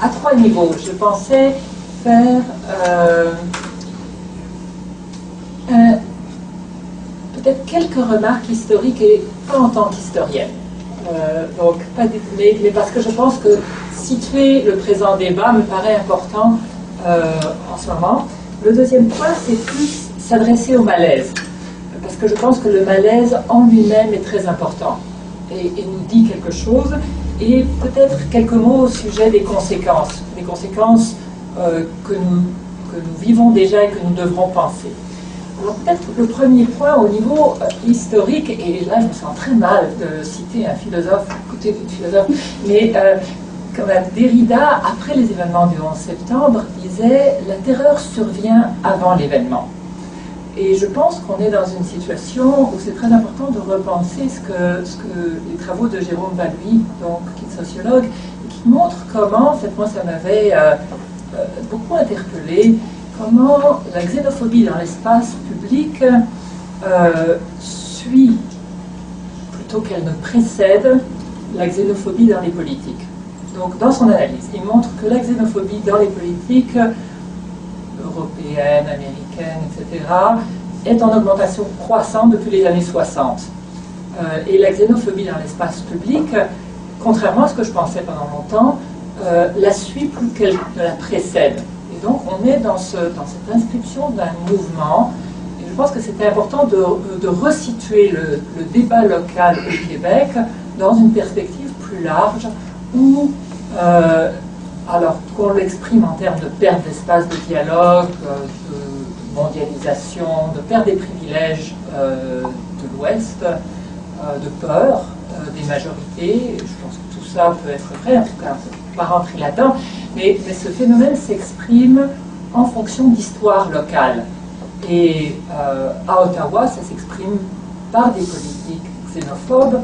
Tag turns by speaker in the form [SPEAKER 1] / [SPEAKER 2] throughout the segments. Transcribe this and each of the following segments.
[SPEAKER 1] à trois niveaux. Je pensais faire peut-être quelques remarques historiques et pas en tant qu'historienne. Donc, mais parce que je pense que situer le présent débat me paraît important en ce moment. Le deuxième point, c'est plus s'adresser au malaise, parce que je pense que le malaise en lui-même est très important et nous dit quelque chose, et peut-être quelques mots au sujet des conséquences que nous vivons déjà et que nous devrons penser. Alors peut-être le premier point au niveau historique, et là je me sens très mal de citer un philosophe, écoutez une philosophe, mais comme Derrida, après les événements du 11 septembre, disait « la terreur survient avant l'événement ». Et je pense qu'on est dans une situation où c'est très important de repenser ce que les travaux de Jérôme Valluy, donc, qui est sociologue, qui montrent comment, en fait, moi ça m'avait beaucoup interpellé, comment la xénophobie dans l'espace public suit, plutôt qu'elle ne précède, la xénophobie dans les politiques. Donc, dans son analyse, il montre que la xénophobie dans les politiques européennes, américaines, etc., est en augmentation croissante depuis les années 60. Et la xénophobie dans l'espace public, contrairement à ce que je pensais pendant longtemps, la suit plus qu'elle ne la précède. Et donc, on est dans cette inscription d'un mouvement. Et je pense que c'était important de resituer le débat local au Québec dans une perspective plus large où, alors qu'on l'exprime en termes de perte d'espace de dialogue, de mondialisation, de perte des privilèges de l'Ouest, de peur des majorités, je pense que tout ça peut être vrai, en tout cas, on ne peut pas rentrer là-dedans, mais ce phénomène s'exprime en fonction d'histoire locale. Et à Ottawa, ça s'exprime par des politiques xénophobes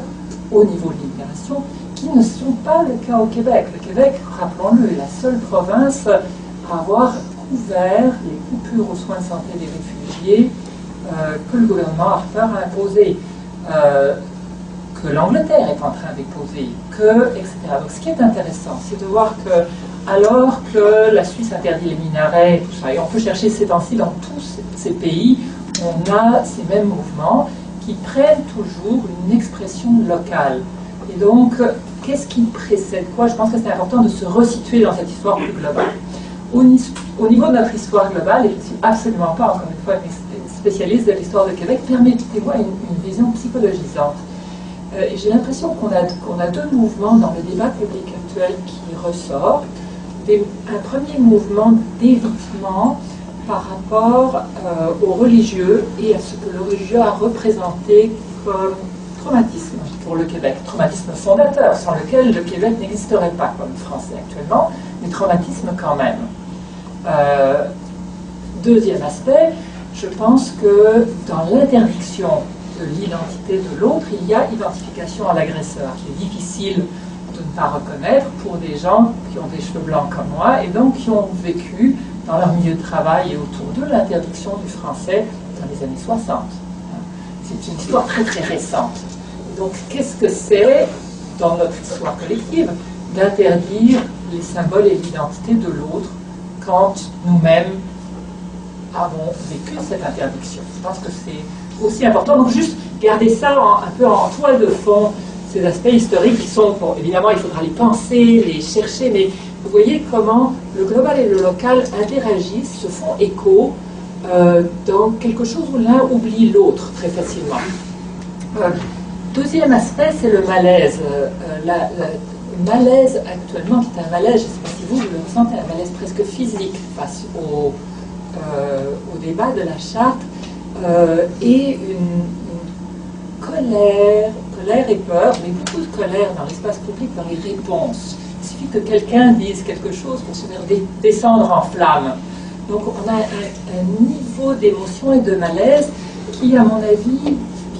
[SPEAKER 1] au niveau de l'immigration, qui ne sont pas le cas au Québec. Le Québec, rappelons-le, est la seule province à avoir couvert les coupures aux soins de santé des réfugiés que le gouvernement Harper a imposées, que l'Angleterre est en train d'imposer, etc. Donc ce qui est intéressant, c'est de voir que, alors que la Suisse interdit les minarets et tout ça, et on peut chercher ces temps-ci dans tous ces pays, on a ces mêmes mouvements qui prennent toujours une expression locale. Et donc, qu'est-ce qui précède quoi? Je pense que c'est important de se resituer dans cette histoire plus globale. Au niveau de notre histoire globale, et je ne suis absolument pas, encore une fois, une spécialiste de l'histoire de Québec, permettez-moi une vision psychologisante. Et j'ai l'impression qu'on a deux mouvements dans le débat public actuel qui ressortent. Un premier mouvement d'évitement par rapport aux religieux et à ce que le religieux a représenté comme traumatisme pour le Québec, traumatisme fondateur, sans lequel le Québec n'existerait pas comme français actuellement, mais traumatisme quand même. Deuxième aspect, je pense que dans l'interdiction de l'identité de l'autre, il y a identification à l'agresseur, qui est difficile de ne pas reconnaître pour des gens qui ont des cheveux blancs comme moi, et donc qui ont vécu dans leur milieu de travail et autour d'eux l'interdiction du français dans les années 60. C'est une histoire très très récente. Donc qu'est-ce que c'est, dans notre histoire collective, d'interdire les symboles et l'identité de l'autre quand nous-mêmes avons vécu cette interdiction? Je pense que c'est aussi important. Donc juste garder ça un peu en toile de fond, ces aspects historiques qui sont, bon, évidemment il faudra les penser, les chercher, mais vous voyez comment le global et le local interagissent, se font écho dans quelque chose où l'un oublie l'autre très facilement. Deuxième aspect, c'est le malaise. Le malaise actuellement, qui est un malaise, je ne sais pas si vous le ressentez, un malaise presque physique face au débat de la charte, et une colère et peur, mais beaucoup de colère dans l'espace public, dans les réponses. Il suffit que quelqu'un dise quelque chose pour se faire descendre en flammes. Donc on a un niveau d'émotion et de malaise qui, à mon avis,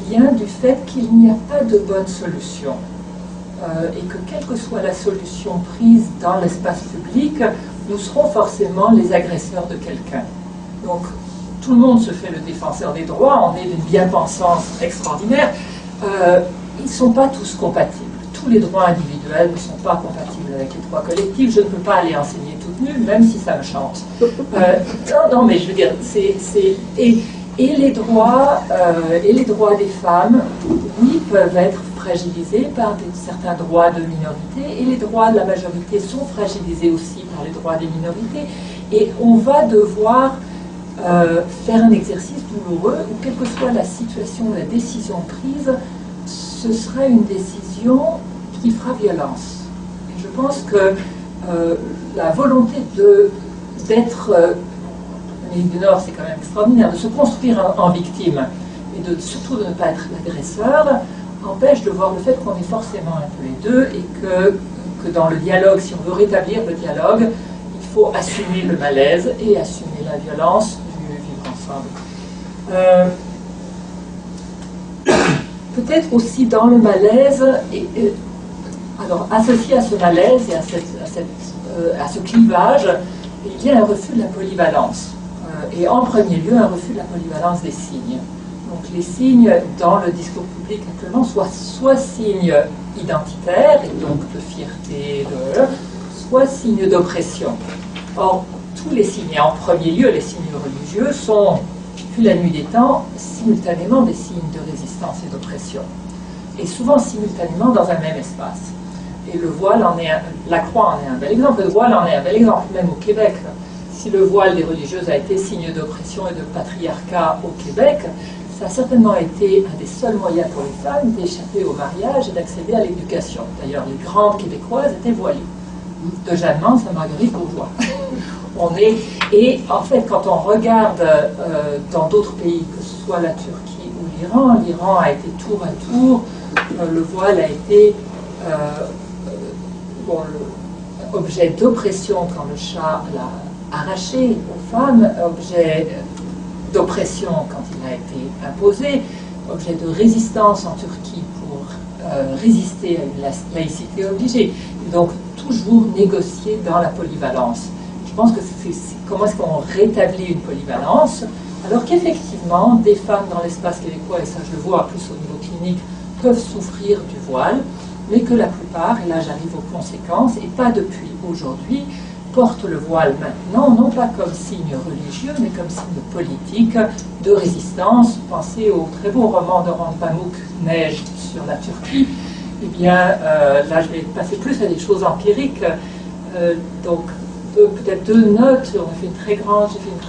[SPEAKER 1] vient du fait qu'il n'y a pas de bonne solution. Et que quelle que soit la solution prise dans l'espace public, nous serons forcément les agresseurs de quelqu'un. Donc tout le monde se fait le défenseur des droits, on est d'une bien-pensance extraordinaire. Ils ne sont pas tous compatibles. tous les droits individuels ne sont pas compatibles avec les droits collectifs. Je ne peux pas aller enseigner toute nue, même si ça me chante. Non, mais je veux dire, et les droits des femmes, oui, peuvent être fragilisés par certains droits de minorité, et les droits de la majorité sont fragilisés aussi par les droits des minorités. Et on va devoir faire un exercice douloureux où, quelle que soit la situation, la décision prise, ce sera une décision qui fera violence. Et je pense que la volonté d'être... l'Amérique du Nord, c'est quand même extraordinaire, de se construire en victime et surtout de ne pas être l'agresseur, empêche de voir le fait qu'on est forcément un peu les deux et que dans le dialogue, si on veut rétablir le dialogue, il faut assumer le malaise et assumer la violence du vivre ensemble. Peut-être aussi dans le malaise, alors associé à ce malaise et à ce clivage, il y a un refus de la polyvalence. Et en premier lieu, un refus de la polyvalence des signes. Donc les signes dans le discours public actuellement, soit signes identitaires, et donc de fierté, soit signes d'oppression. Or, tous les signes, et en premier lieu les signes religieux, sont, depuis la nuit des temps, simultanément des signes de résistance et d'oppression. Et souvent simultanément dans un même espace. Et le voile la croix en est un bel exemple, le voile en est un bel exemple, même au Québec. Si le voile des religieuses a été signe d'oppression et de patriarcat au Québec, ça a certainement été un des seuls moyens pour les femmes d'échapper au mariage et d'accéder à l'éducation. D'ailleurs, les grandes québécoises étaient voilées, de Jeanne Mance à Marguerite Bourgeois. Et en fait, quand on regarde dans d'autres pays, que ce soit la Turquie ou l'Iran a été tour à tour, le voile a été objet d'oppression quand le Shah l'a arraché aux femmes, objet d'oppression quand il a été imposé, objet de résistance en Turquie pour résister à une laïcité obligée. Et donc toujours négocier dans la polyvalence. Je pense que c'est comment est-ce qu'on rétablit une polyvalence, alors qu'effectivement des femmes dans l'espace québécois, et ça je le vois plus au niveau clinique, peuvent souffrir du voile, mais que la plupart, et là j'arrive aux conséquences, et pas depuis aujourd'hui, portent le voile maintenant, non pas comme signe religieux, mais comme signe politique de résistance. Pensez au très beau roman d'Orhan Pamuk, Neige sur la Turquie. Eh bien, là je vais passer plus à des choses empiriques. Donc, peut-être deux notes. J'ai fait une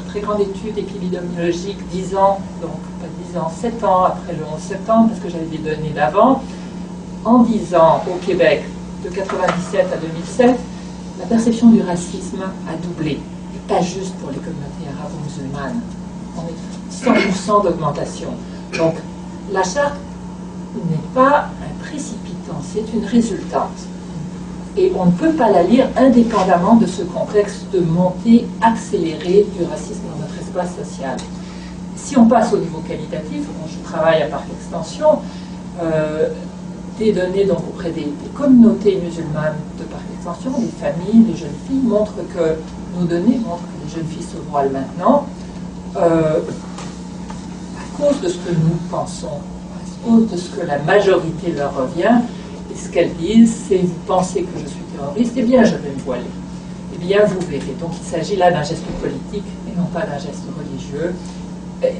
[SPEAKER 1] très grande étude épidémiologique, 10 ans, donc pas 10 ans, 7 ans après le 11 septembre, parce que j'avais des données d'avant. En 10 ans, au Québec, de 1997 à 2007, la perception du racisme a doublé, et pas juste pour les communautés arabo-musulmanes. On est 100% d'augmentation. Donc, la charte n'est pas un précipitant, c'est une résultante. Et on ne peut pas la lire indépendamment de ce contexte de montée accélérée du racisme dans notre espace social. Si on passe au niveau qualitatif, je travaille à Parc Extension, des données donc auprès des communautés musulmanes de Parc Extension, des familles, des jeunes filles, montrent que nos données montrent que les jeunes filles se voilent maintenant à cause de ce que nous pensons, à cause de ce que la majorité leur revient. Et ce qu'elles disent, c'est: vous pensez que je suis terroriste, eh bien je vais me voiler. Eh bien vous verrez. Donc il s'agit là d'un geste politique et non pas d'un geste religieux,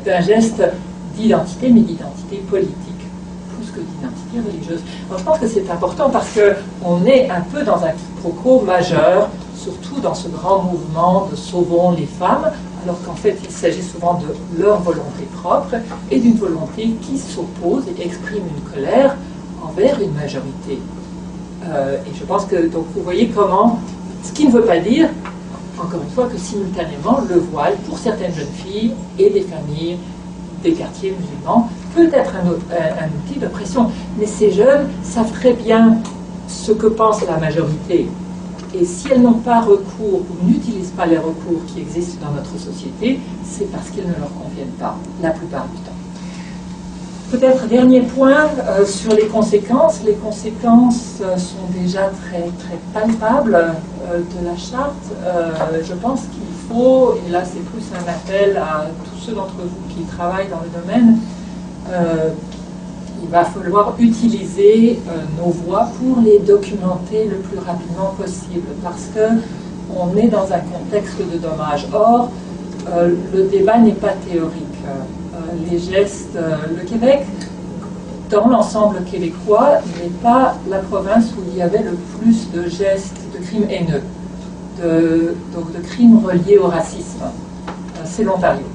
[SPEAKER 1] d'un geste d'identité, mais d'identité politique, plus que d'identité religieuse. Alors je pense que c'est important parce qu'on est un peu dans un quiproquo majeur, surtout dans ce grand mouvement de sauvons les femmes, alors qu'en fait il s'agit souvent de leur volonté propre et d'une volonté qui s'oppose et exprime une colère envers une majorité. Et je pense que, donc vous voyez comment, ce qui ne veut pas dire, encore une fois, que simultanément le voile, pour certaines jeunes filles et des familles, des quartiers musulmans, peut être un outil d'oppression. Mais ces jeunes savent très bien ce que pense la majorité. Et si elles n'ont pas recours ou n'utilisent pas les recours qui existent dans notre société, c'est parce qu'ils ne leur conviennent pas, la plupart du temps. Peut-être dernier point sur les conséquences. Les conséquences sont déjà très, très palpables de la charte. Je pense qu'il faut, et là c'est plus un appel à tous ceux d'entre vous qui travaillent dans le domaine, il va falloir utiliser nos voix pour les documenter le plus rapidement possible, parce qu'on est dans un contexte de dommage. Or, le débat n'est pas théorique. Les gestes, le Québec, dans l'ensemble québécois, n'est pas la province où il y avait le plus de gestes de crimes haineux, donc de crimes reliés au racisme. C'est l'Ontario.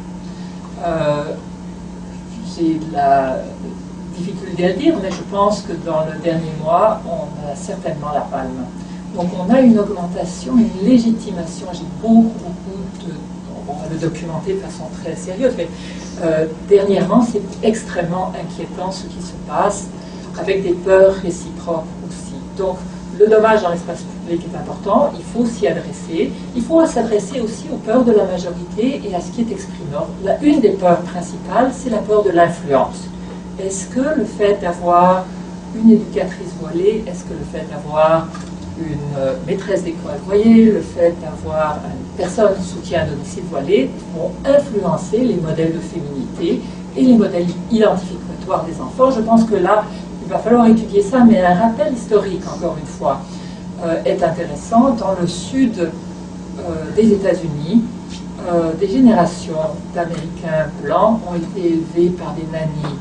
[SPEAKER 1] J'ai de la difficulté à le dire, mais je pense que dans le dernier mois, on a certainement la palme. Donc on a une augmentation, une légitimation. J'ai beaucoup de... On va le documenter de façon très sérieuse, mais dernièrement, c'est extrêmement inquiétant ce qui se passe, avec des peurs réciproques aussi. Donc le dommage dans l'espace public est important, il faut s'y adresser. Il faut s'adresser aussi aux peurs de la majorité et à ce qui est exprimé. Une des peurs principales, c'est la peur de l'influence. Est-ce que le fait d'avoir une éducatrice voilée, est-ce que le fait d'avoir une maîtresse d'école voilée, le fait d'avoir une personne soutien à domicile voilée vont influencer les modèles de féminité et les modèles identificatoires des enfants? Je pense que là, il va falloir étudier ça, mais un rappel historique, encore une fois, est intéressant. Dans le sud des États-Unis, des générations d'Américains blancs ont été élevés par des nannies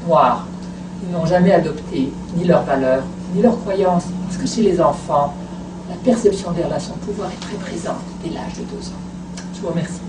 [SPEAKER 1] noires. Ils n'ont jamais adopté ni leurs valeurs, ni leurs croyances, parce que chez les enfants, la perception des relations de pouvoir est très présente dès l'âge de 2 ans. Je vous remercie.